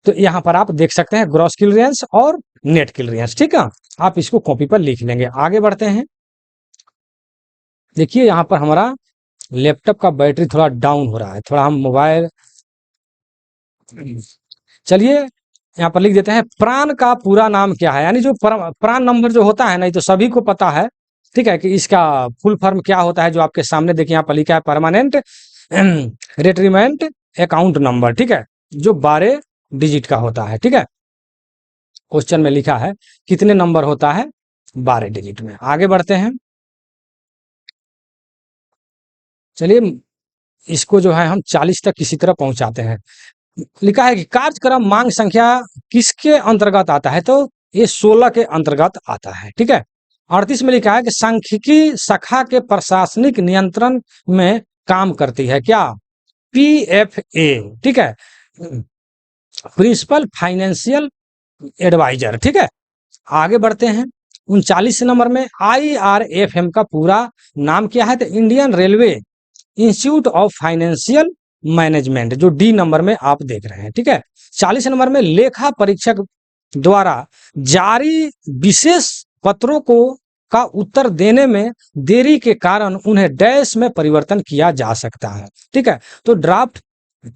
तो यहाँ पर आप देख सकते हैं ग्रॉस क्लियरेंस और नेट क्लियरेंस, ठीक है। आप इसको कॉपी पर लिख लेंगे। आगे बढ़ते हैं। देखिए यहाँ पर हमारा लैपटॉप का बैटरी थोड़ा डाउन हो रहा है, थोड़ा हम मोबाइल, चलिए यहाँ पर लिख देते हैं प्राण का पूरा नाम क्या है, यानी जो प्राण नंबर जो होता है ना, ये तो सभी को पता है, ठीक है, कि इसका फुल फॉर्म क्या होता है। जो आपके सामने देखिए यहाँ पर लिखा है परमानेंट रिट्रीमेंट अकाउंट नंबर, ठीक है, जो 12 डिजिट का होता है, ठीक है। क्वेश्चन में लिखा है कितने नंबर होता है, 12 डिजिट में। आगे बढ़ते हैं। चलिए इसको जो है हम 40 तक किसी तरह पहुंचाते हैं। लिखा है कि कार्यक्रम मांग संख्या किसके अंतर्गत आता है, तो ये 16 के अंतर्गत आता है, ठीक है। 38 में लिखा है कि सांख्यिकी शाखा के प्रशासनिक नियंत्रण में काम करती है क्या, PFA, ठीक है, प्रिंसिपल फाइनेंशियल एडवाइजर, ठीक है। आगे बढ़ते हैं। 39 नंबर में IRFM का पूरा नाम क्या है, तो Indian railway institute of financial management, जो डी नंबर में आप देख रहे हैं, ठीक है। 40 नंबर में लेखा परीक्षक द्वारा जारी विशेष पत्रों को का उत्तर देने में देरी के कारण उन्हें डैश में परिवर्तन किया जा सकता है, ठीक है। तो ड्राफ्ट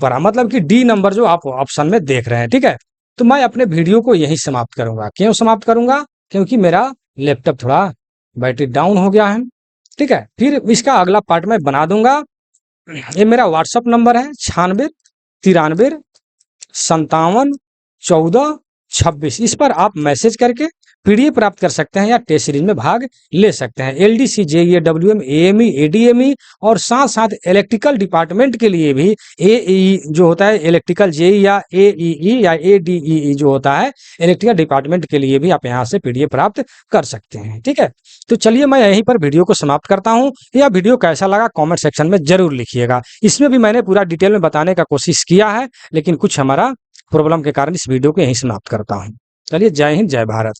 पढ़ा, मतलब कि डी नंबर जो आप ऑप्शन में देख रहे हैं, ठीक है। तो मैं अपने वीडियो को यही समाप्त करूंगा। क्यों समाप्त करूंगा, क्योंकि मेरा लैपटॉप थोड़ा बैटरी डाउन हो गया है, ठीक है। फिर इसका अगला पार्ट में बना दूंगा। ये मेरा व्हाट्सअप नंबर है 96 93 57 14 26। इस पर आप मैसेज करके PDF प्राप्त कर सकते हैं या टेस्ट सीरीज में भाग ले सकते हैं। LDC JEE WM AME ADME और साथ साथ इलेक्ट्रिकल डिपार्टमेंट के लिए भी AEE जो होता है इलेक्ट्रिकल JEE या AEE या ADEE जो होता है इलेक्ट्रिकल डिपार्टमेंट के लिए भी आप यहाँ से PDF प्राप्त कर सकते हैं, ठीक है। तो चलिए मैं यहीं पर वीडियो को समाप्त करता हूँ। यह वीडियो कैसा लगा कमेंट सेक्शन में जरूर लिखिएगा। इसमें भी मैंने पूरा डिटेल में बताने का कोशिश किया है, लेकिन कुछ हमारा प्रॉब्लम के कारण इस वीडियो को यहीं समाप्त करता हूँ। चलिए, जय हिंद, जय भारत।